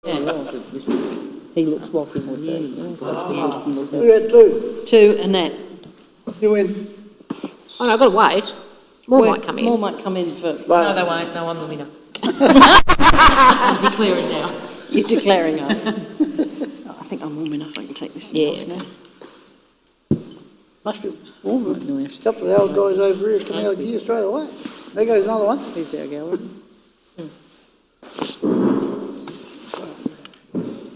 He looks like he would be. We had two. To Annette. You win. Oh no, I've got to wait. More might come in. More might come in for... No, they won't. No, I'm the winner. I'm declaring now. You're declaring it. I think I'm warm enough. I can take this off now. Must be warm. No, we have A to couple of the old guys over here come out of gear straight away. There goes another one. Here's our gallery.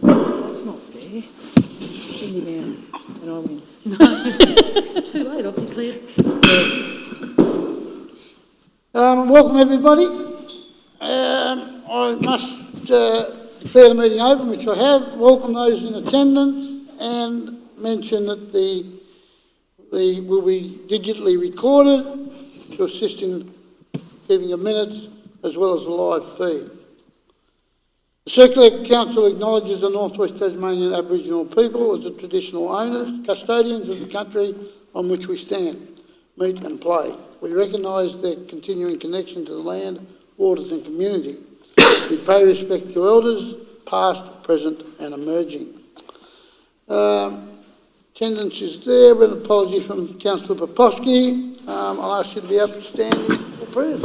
That's not fair. Send you down and I win. Too late, I've declared. Welcome everybody. I must declare the meeting open, which I have. Welcome those in attendance and mention that the will be digitally recorded to assist in keeping of minutes as well as the live feed. The Circular Council acknowledges the North West Tasmanian Aboriginal people as the traditional owners, custodians of the country on which we stand, meet and play. We recognise their continuing connection to the land, waters and community. We pay respect to elders, past, present and emerging. Attendance is there, with an apology from Councillor Poposky. I'll ask you to be upstanding for prayer.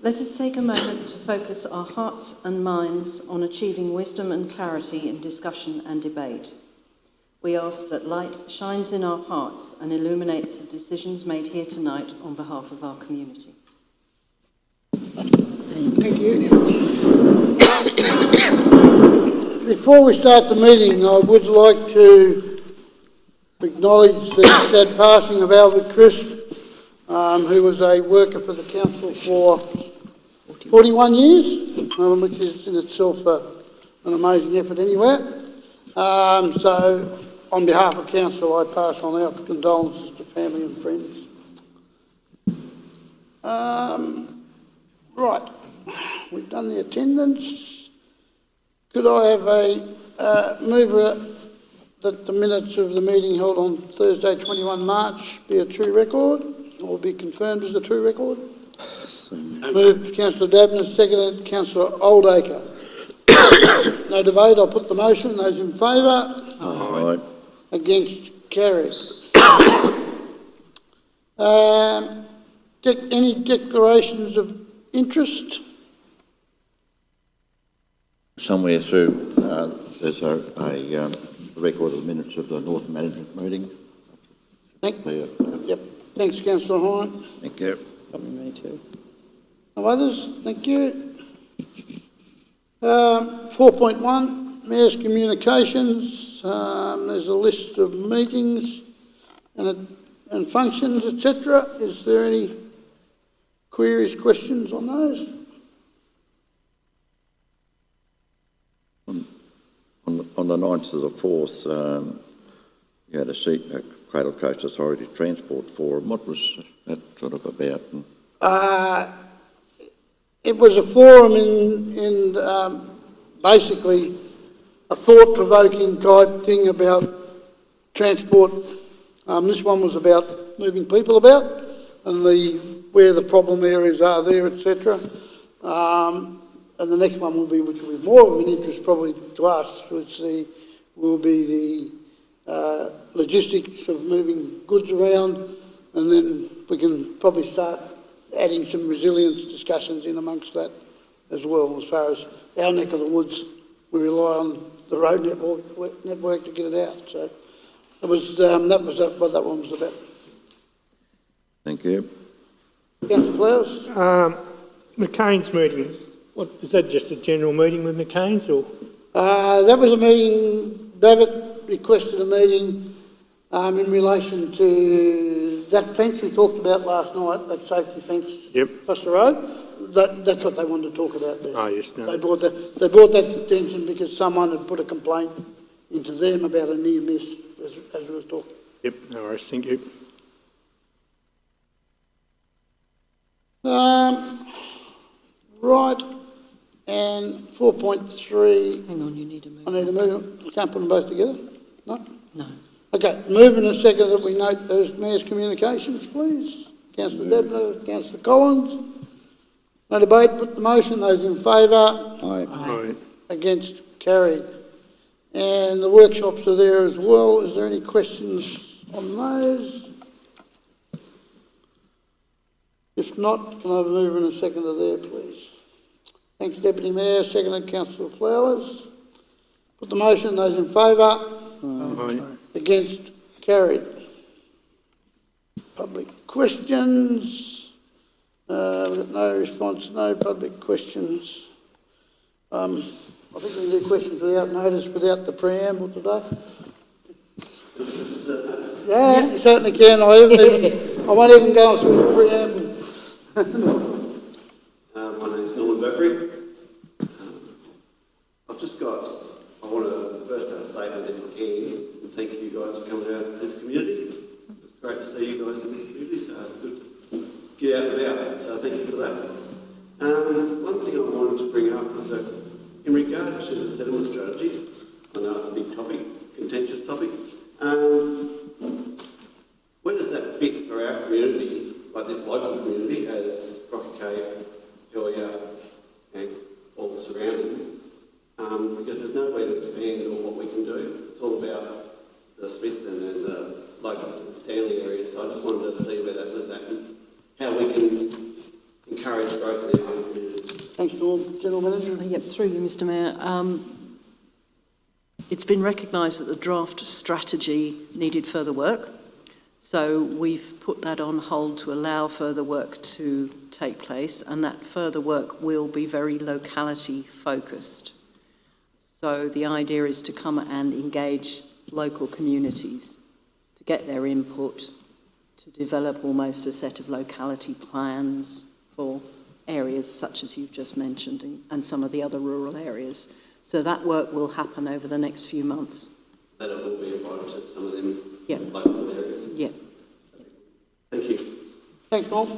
Let us take a moment to focus our hearts and minds on achieving wisdom and clarity in discussion and debate. We ask that light shines in our hearts and illuminates the decisions made here tonight on behalf of our community. Thank you. Before we start the meeting, I would like to acknowledge the sad passing of Albert Crisp, who was a worker for the council for 41 years, which is in itself an amazing effort anywhere. So, on behalf of council, I pass on our condolences to family and friends. Right, we've done the attendance. Could I have a mover that the minutes of the meeting held on Thursday 21 March be a true record or be confirmed as a true record? Moved Councillor Dabney, seconded Councillor Oldacre. No debate, I'll put the motion. Those in favour? Aye. Against? Carried. Any declarations of interest? Somewhere through, there's a record of the minutes of the North Management meeting. Yep. Thanks, Councillor Hine. Thank you. Me too. No others? Thank you. 4.1, Mayor's Communications. There's a list of meetings and functions, etc. Is there any queries, questions on those? On the 9th to the 4th, you had a Cradle Coast Authority Transport Forum. What was that sort of about? It was a forum in basically a thought-provoking type thing about transport. This one was about moving people about and where the problem areas are there, etc. And the next one which will be more of an interest probably to us, will be the logistics of moving goods around, and then we can probably start adding some resilience discussions in amongst that as well. As far as our neck of the woods, we rely on the road network to get it out. So that was what that one was about. Thank you. Councillor Flowers? McCain's meetings. What, is that just a general meeting with McCain's or? That was a meeting. David requested a meeting in relation to that fence we talked about last night, that safety fence across the road. That's what they wanted to talk about there. Oh, yes, no. They brought that to attention because someone had put a complaint into them about a near miss as we were talking. Yep, no worries, thank you. Right, and 4.3. Hang on, you need a move. I need to move. I can't put them both together. No. No. Okay, move in a second that we note those Mayor's Communications, please. Councillor Debner, Councillor Collins. No debate, put the motion. Those in favour? Aye. Against? Carried. And the workshops are there as well. Is there any questions on those? If not, can I have a mover and a seconder there, please? Thanks, Deputy Mayor. Seconded, Councillor Flowers. Put the motion. Those in favour? Aye. Against? Carried. Public questions. We've got no response, no public questions. I think we can do questions without notice, without the preamble today. Yeah, you certainly can. I won't even go through the preamble. My name's Norman Burberry. I want to first have a statement if I can, and thank you guys for coming out to this community. It's great to see you guys in this community, so it's good to get out and about, so thank you for that. One thing I wanted to bring up is that in regard to the settlement strategy, I know it's a big topic, contentious topic, where does that fit for our community, like this local community, as Rocky Cave, Hellier, and all the surroundings? Because there's no way to expand on what we can do. It's all about the Smithton and the local Stanley area, so I just wanted to see where that was at and how we can encourage growth in our own community. Thanks, Norm. General Manager. Yep, through you, Mr Mayor. It's been recognised that the draft strategy needed further work, so we've put that on hold to allow further work to take place, and that further work will be very locality focused. So the idea is to come and engage local communities to get their input, to develop almost a set of locality plans for areas such as you've just mentioned and some of the other rural areas. So that work will happen over the next few months. That it will be applied to some of them Yeah. local areas. Yeah. Thank you. Thanks, Norm.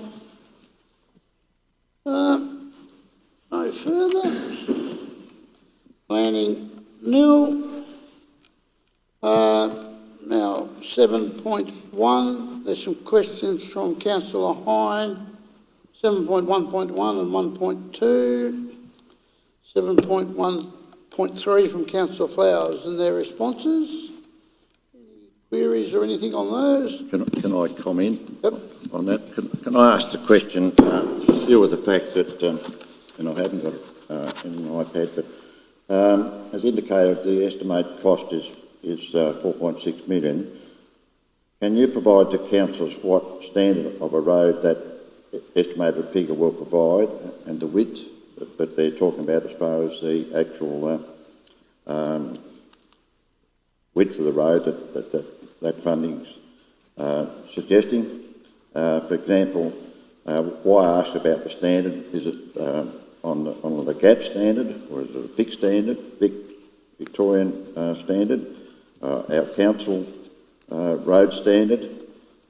No further. Planning nil. Now 7.1. There's some questions from Councillor Hine. 7.1.1 and 1.2. 7.1.3 from Councillor Flowers and their responses. Any queries or anything on those? Can I comment Yep. on that? Can I ask the question, deal with the fact that, and I haven't got it in my iPad, but as indicated, the estimated cost is 4.6 million. Can you provide to councillors what standard of a road that estimated figure will provide and the width that they're talking about as far as the actual width of the road that funding's suggesting? For example, why I asked about the standard, is it on the GAT standard or is it a fixed standard, Victorian standard, our council road standard?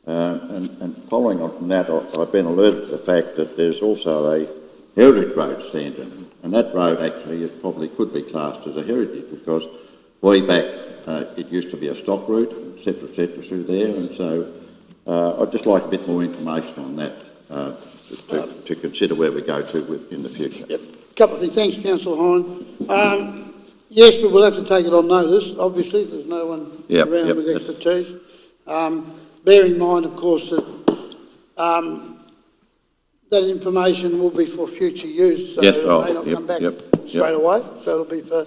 And following on from that, I've been alerted to the fact that there's also a heritage road standard, and that road actually it probably could be classed as a heritage because way back it used to be a stock route, et cetera, through there, and so I'd just like a bit more information on that to consider where we go to in the future. Yep. A couple of things. Thanks, Councillor Hine. Yes, but we'll have to take it on notice. Obviously, there's no one around with expertise. Bear in mind, of course, that that information will be for future use, so yes, it may not come back straight away. So it'll be for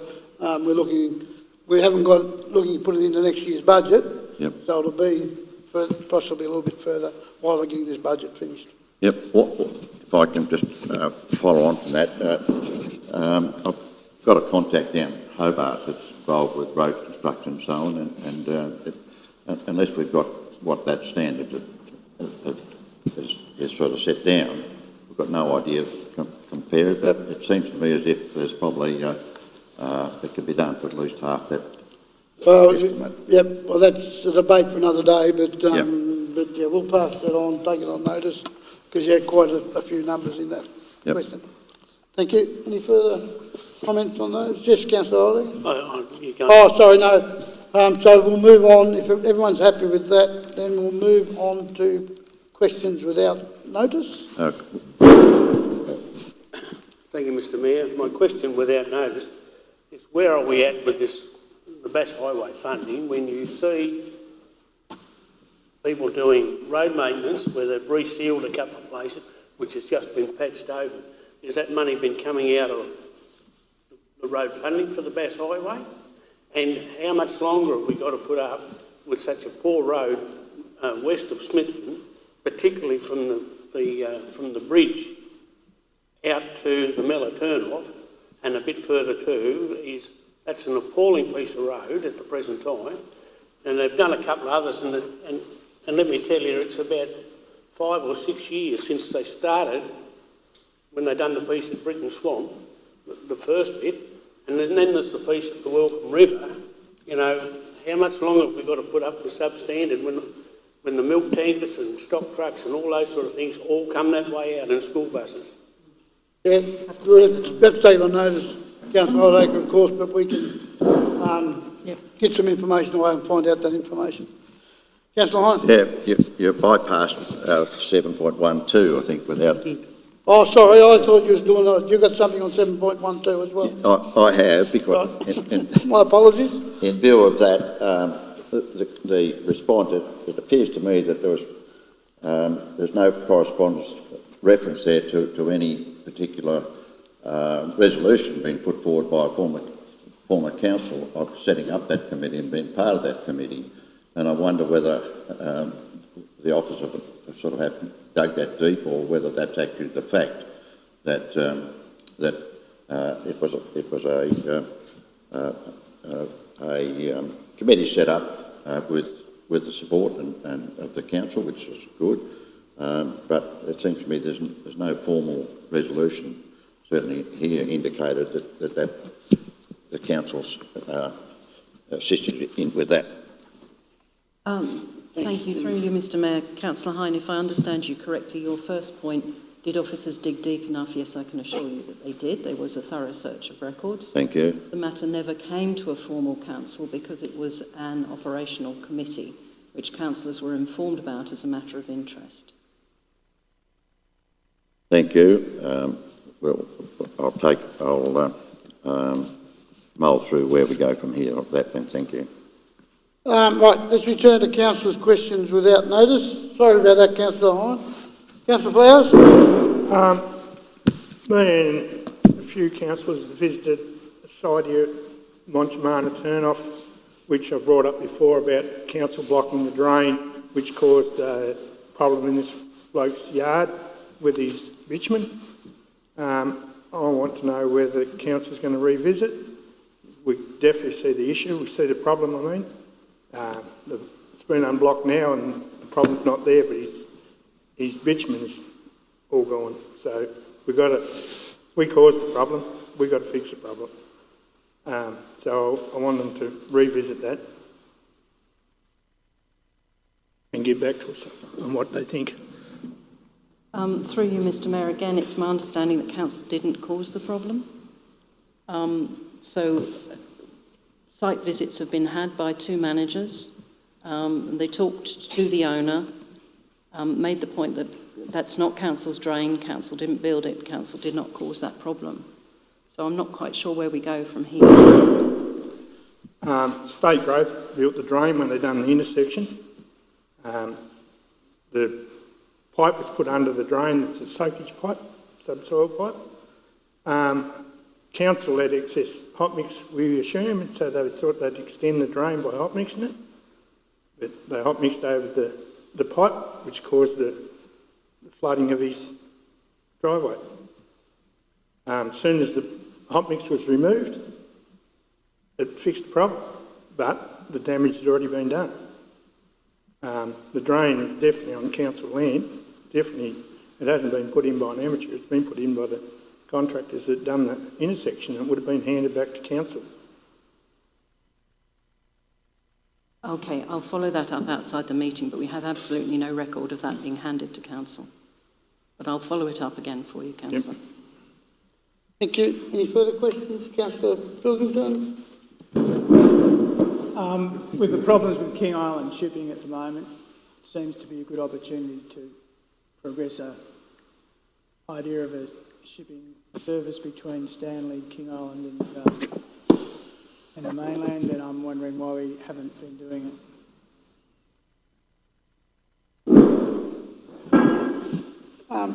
we haven't got looking to put it into next year's budget. Yep. So it'll be for possibly a little bit further while we're getting this budget finished. Yep. If I can just follow on from that, I've got a contact down at Hobart that's involved with road construction and so on, and unless we've got what that standard is sort of set down, we've got no idea of compare it, but it seems to me as if there's probably it could be done for at least half that estimate. Yep, well that's a debate for another day, but yeah, we'll pass that on, take it on notice, because you had quite a few numbers in that question. Thank you. Any further comments on those? Yes, Councillor Olding? Oh, sorry, no. So we'll move on. If everyone's happy with that, then we'll move on to questions without notice. Thank you, Mr Mayor. My question without notice is where are we at with this, the Bass Highway funding, when you see people doing road maintenance where they've resealed a couple of places, which has just been patched over? Has that money been coming out of the road funding for the Bass Highway? And how much longer have we got to put up with such a poor road west of Smithton, particularly from the bridge out to the Mella turn-off, and a bit further too, that's an appalling piece of road at the present time, and they've done a couple of others, and let me tell you, it's about 5 or 6 years since they started, when they done the piece at Britton Swamp, the first bit, and then there's the piece at the Welcome River. You know, how much longer have we got to put up with substandard when the milk tankers and stock trucks and all those sort of things all come that way out in school buses? Yeah, we'll have to take on notice, Councillor Oldacre, of course, but we can get some information away and find out that information. Councillor Hines? Yeah, you bypassed 7.12, I think, without... Oh, sorry, I thought you was doing that. You got something on 7.12 as well? I have, because My apologies. in view of that, the response, it appears to me that there's no correspondence reference there to any particular resolution being put forward by a former council of setting up that committee and being part of that committee. And I wonder whether the office of sort of haven't dug that deep, or whether that's actually the fact that it was a committee set up with the support and of the council, which is good. But it seems to me there's no formal resolution, certainly here, indicated that the council's assisted in with that. Thank you. Through you, Mr Mayor. Councillor Hine, if I understand you correctly, your first point, did officers dig deep enough? Yes, I can assure you that they did. There was a thorough search of records. Thank you. The matter never came to a formal council because it was an operational committee, which councillors were informed about as a matter of interest. Thank you. Well, I'll mull through where we go from here. That then, thank you. Right, let's return to councillors' questions without notice. Sorry about that, Councillor Hine. Councillor Flowers? Me and a few councillors visited the site here at Monchamana turnoff, which I brought up before about council blocking the drain, which caused a problem in this bloke's yard with his bitumen. I want to know whether the council's going to revisit. We definitely see the issue, we see the problem, I mean. It's been unblocked now and the problem's not there, but his bitumen is all gone. So we caused the problem, we've got to fix the problem. So I want them to revisit that and get back to us on what they think. Through you, Mr Mayor, again, it's my understanding that council didn't cause the problem. So site visits have been had by 2 managers. They talked to the owner, made the point that that's not council's drain, council didn't build it, council did not cause that problem. So I'm not quite sure where we go from here. State Growth built the drain when they done the intersection. The pipe was put under the drain, it's a soakage pipe, subsoil pipe. Council had excess hot mix, we assume, and so they thought they'd extend the drain by hot mixing it. But they hot mixed over the pipe, which caused the flooding of his driveway. As soon as the hot mix was removed, it fixed the problem, but the damage had already been done. The drain is definitely on council land. Definitely, it hasn't been put in by an amateur, it's been put in by the contractors that done the intersection, and it would have been handed back to council. Okay, I'll follow that up outside the meeting, but we have absolutely no record of that being handed to council. But I'll follow it up again for you, councillor. Yep. Thank you. Any further questions, Councillor Pilkington? With the problems with King Island shipping at the moment, it seems to be a good opportunity to progress idea of a shipping service between Stanley, King Island and the mainland, and I'm wondering why we haven't been doing it.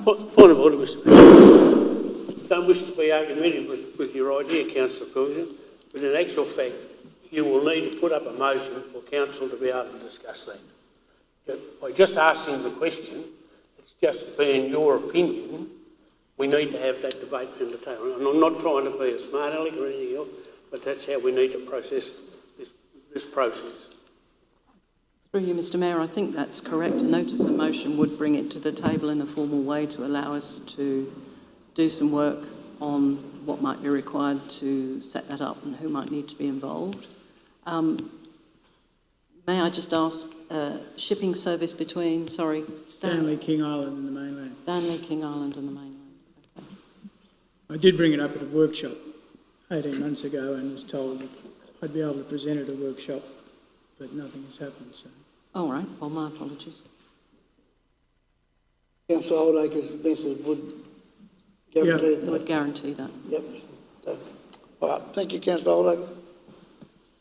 Point of order, Mr Mayor. Don't wish to be argumentative with your idea, Councillor Coulson, but in actual fact, you will need to put up a motion for council to be able to discuss that. But by just asking the question, it's just being your opinion, we need to have that debate in the table. And I'm not trying to be a smart aleck or anything else, but that's how we need to process this process. Through you, Mr Mayor, I think that's correct. A notice of motion would bring it to the table in a formal way to allow us to do some work on what might be required to set that up and who might need to be involved. May I just ask, shipping service between, Stanley, King Island and the mainland. Stanley, King Island and the mainland. Okay. I did bring it up at a workshop 18 months ago and was told I'd be able to present at a workshop, but nothing has happened, so. All right, well, my apologies. Councillor Oldacre's method would guarantee that. Would guarantee that. Yep. So, all right, thank you, Councillor Oldacre.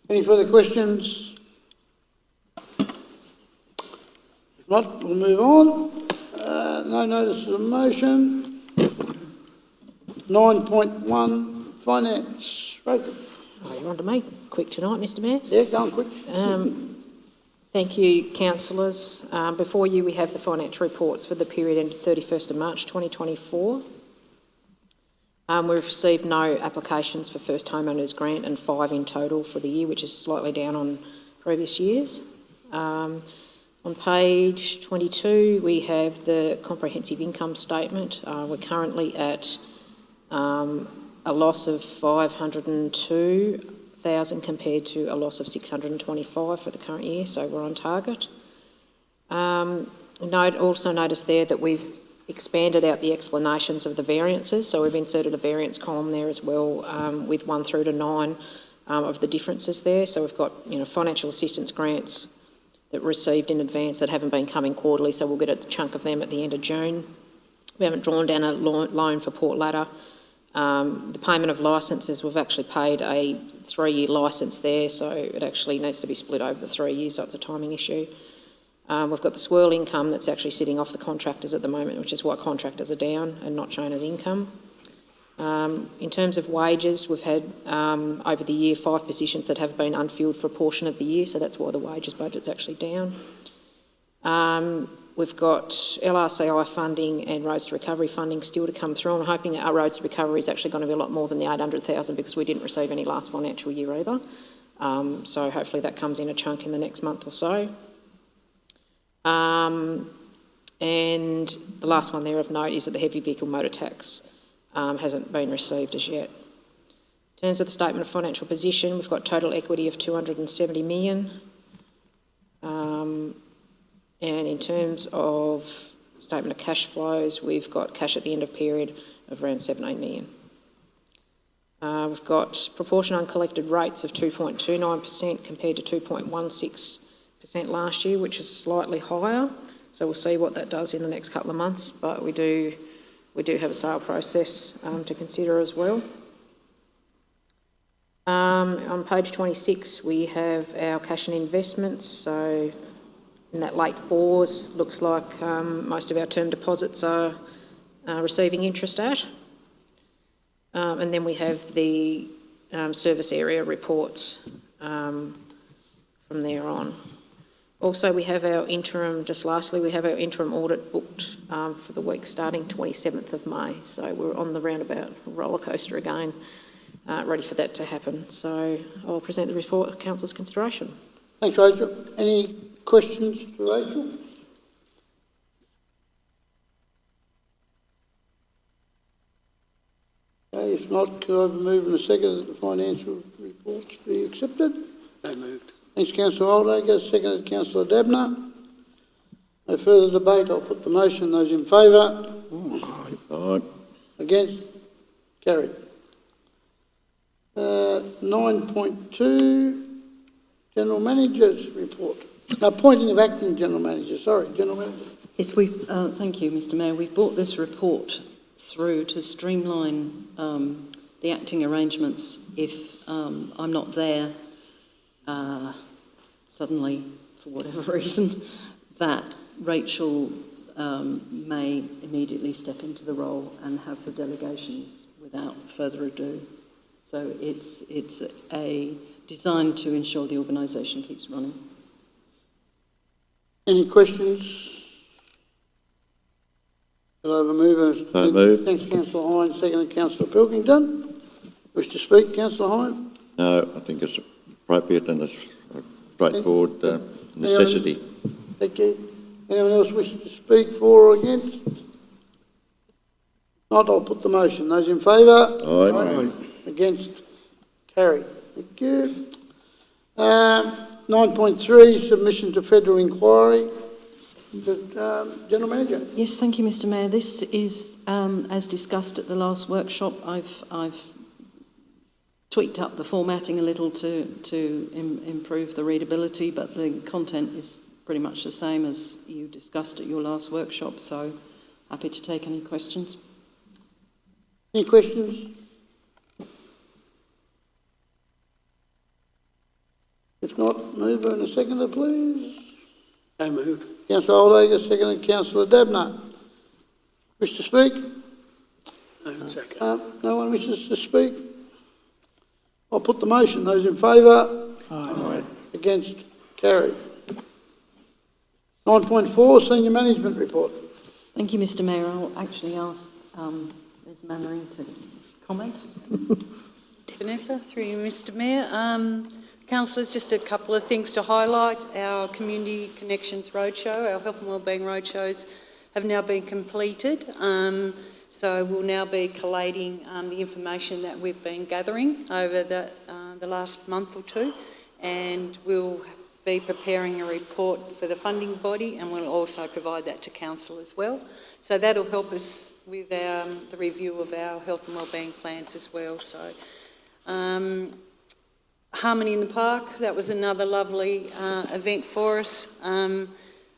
Any further questions? If not, we'll move on. No notice of motion. 9.1, finance. Rachel. Oh, you want to make quick tonight, Mr Mayor? Yeah, go on quick. Thank you, councillors. Before you, we have the financial reports for the period ended 31st of March 2024. We've received no applications for first homeowners grant and 5 in total for the year, which is slightly down on previous years. On page 22, we have the comprehensive income statement. We're currently at a loss of 502,000 compared to a loss of 625 for the current year, so we're on target. Also notice there that we've expanded out the explanations of the variances, so we've inserted a variance column there as well with 1 through to 9 of the differences there. So we've got financial assistance grants that were received in advance that haven't been coming quarterly, so we'll get a chunk of them at the end of June. We haven't drawn down a loan for Port Ladder. The payment of licences, we've actually paid a 3-year licence there, so it actually needs to be split over the 3 years, so it's a timing issue. We've got the swirl income that's actually sitting off the contractors at the moment, which is why contractors are down and not shown as income. In terms of wages, we've had over the year 5 positions that have been unfilled for a portion of the year, so that's why the wages budget's actually down. We've got LRCI funding and Roads to Recovery funding still to come through. I'm hoping our Roads to Recovery is actually going to be a lot more than the 800,000 because we didn't receive any last financial year either. So hopefully that comes in a chunk in the next month or so. And the last one there of note is that the heavy vehicle motor tax hasn't been received as yet. In terms of the statement of financial position, we've got total equity of 270 million. And in terms of statement of cash flows, we've got cash at the end of period of around 17 million. We've got proportion uncollected rates of 2.29% compared to 2.16% last year, which is slightly higher. So we'll see what that does in the next couple of months, but we do have a sale process to consider as well. On page 26, we have our cash and investments. So in that late 4s, looks like most of our term deposits are receiving interest at. And then we have the service area reports from there on. Also, we have our interim, just lastly, we have our interim audit booked for the week starting 27th of May. So we're on the roundabout roller coaster again, ready for that to happen. So I'll present the report for Council's consideration. Thanks, Rachel. Any questions for Rachel? Okay, if not, could I have a move in a second that the financial reports be accepted? So moved. Thanks, Councillor Oldacre. Seconded, Councillor Dabner. No further debate. I'll put the motion. Those in favour? Aye. Against? Carried. 9.2, General Manager's report. Appointing of acting General Manager. Sorry, General Manager. Yes, thank you, Mr Mayor. We've brought this report through to streamline the acting arrangements if I'm not there suddenly, for whatever reason, that Rachel may immediately step into the role and have the delegations without further ado. So it's a designed to ensure the organisation keeps running. Any questions? Shall I have a mover? So moved. Thanks, Councillor Hines. Seconded, Councillor Pilkington. Wish to speak, Councillor Hines? No, I think it's appropriate and it's a straightforward necessity. Thank you. Anyone else wish to speak for or against? Not, I'll put the motion. Those in favour? Aye. Against? Carried. Thank you. 9.3, submission to federal inquiry. The General Manager. Yes, thank you, Mr Mayor. This is, as discussed at the last workshop, I've tweaked up the formatting a little to improve the readability, but the content is pretty much the same as you discussed at your last workshop, so happy to take any questions. Any questions? If not, mover and a seconder, please. So moved. Councillor Oldacre, seconded, Councillor Dabner. Wish to speak? No, second. No one wishes to speak? I'll put the motion. Those in favour? Aye. Against? Carried. 9.4, Senior Management Report. Thank you, Mr Mayor. I'll actually ask Ms Mannering to comment. Vanessa, through you, Mr Mayor. Councillors, just a couple of things to highlight. Our Community Connections Roadshow, our Health and Wellbeing Roadshows have now been completed. So we'll now be collating the information that we've been gathering over the last month or two, and we'll be preparing a report for the funding body, and we'll also provide that to Council as well. So that'll help us with the review of our health and wellbeing plans as well. So Harmony in the Park, that was another lovely event for us.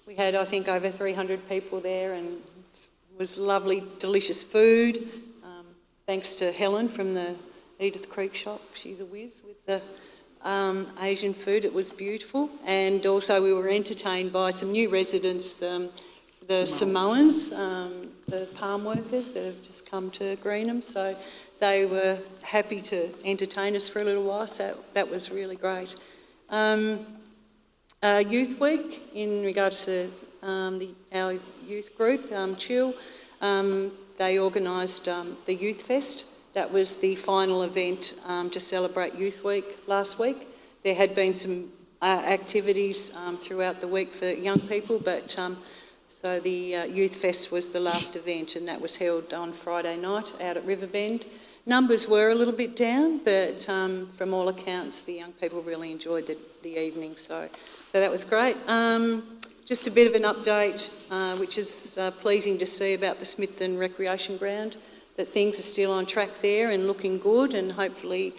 We had, I think, over 300 people there, and it was lovely, delicious food. Thanks to Helen from the Edith Creek shop. She's a whiz with the Asian food. It was beautiful. And also we were entertained by some new residents, the Samoans, the palm workers that have just come to Greenham. So they were happy to entertain us for a little while, so that was really great. Youth Week, in regards to our youth group, Chill, they organised the Youth Fest. That was the final event to celebrate Youth Week last week. There had been some activities throughout the week for young people, but so the Youth Fest was the last event, and that was held on Friday night out at Riverbend. Numbers were a little bit down, but from all accounts, the young people really enjoyed the evening, so that was great. Just a bit of an update, which is pleasing to see about the Smithton Recreation Ground, that things are still on track there and looking good, and hopefully,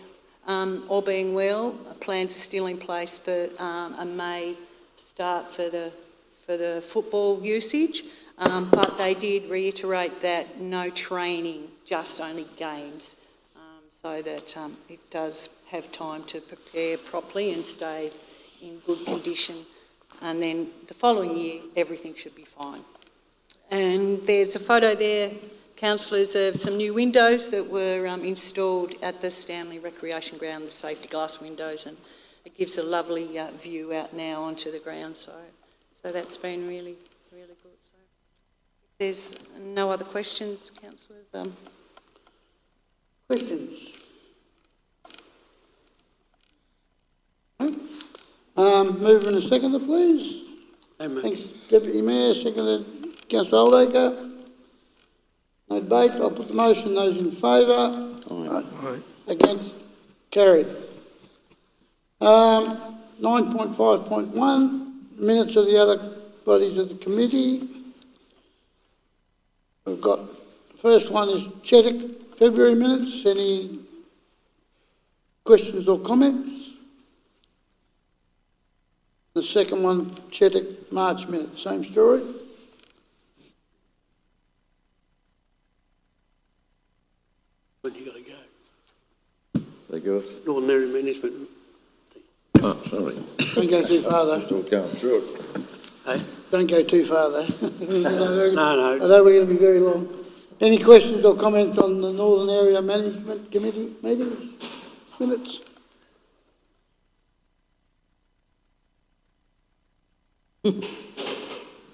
all being well, plans are still in place for a May start for the football usage, but they did reiterate that no training, just only games, so that it does have time to prepare properly and stay in good condition. And then the following year, everything should be fine. And there's a photo there, councillors, of some new windows that were installed at the Stanley Recreation Ground, the safety glass windows, and it gives a lovely view out now onto the ground. So that's been really, really good. So if there's no other questions, councillors. Questions? Mover and a seconder, please. Thanks, Deputy Mayor. Seconded, Councillor Oldacre. No debate. I'll put the motion. Those in favour? Aye. Against? Carried. 9.5.1, minutes of the other bodies of the committee. We've got, the first one is Chittick February minutes. Any questions or comments? The second one, Chittick March minutes. Same story. Northern Area Management. Oh, sorry. Don't go too far though. Still going through it. Hey? Don't go too far though. No. I know we're going to be very long. Any questions or comments on the Northern Area Management Committee meetings, minutes?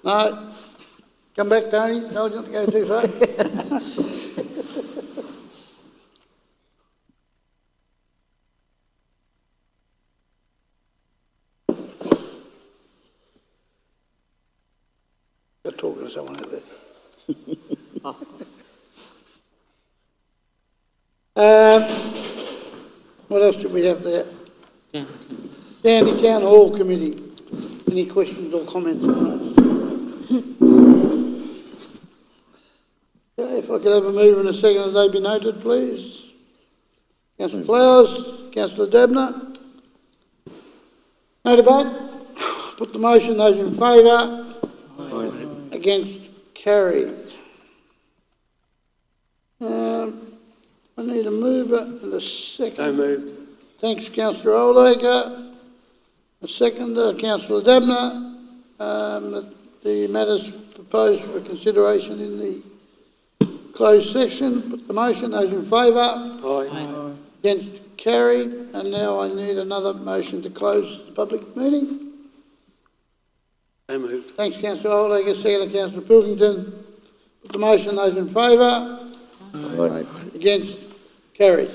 No? Come back, Tony. Told you not to go too far. You're talking to someone out there. What else do we have there? Dandy Town Hall Committee. Any questions or comments on those? Okay, if I could have a mover and a second, that they be noted, please. Councillor Flowers, Councillor Debner. No debate? Put the motion, those in favour. Against, carried. I need a mover and a second. So moved. Thanks, Councillor Oldacre. A seconder, Councillor Debner. The matters proposed for consideration in the closed section. Put the motion, those in favour. Aye. Against, carried. And now I need another motion to close the public meeting. So moved. Thanks, Councillor Oldacre. Seconder, Councillor Pilkington. Put the motion, those in favour. Aye. Against, carried.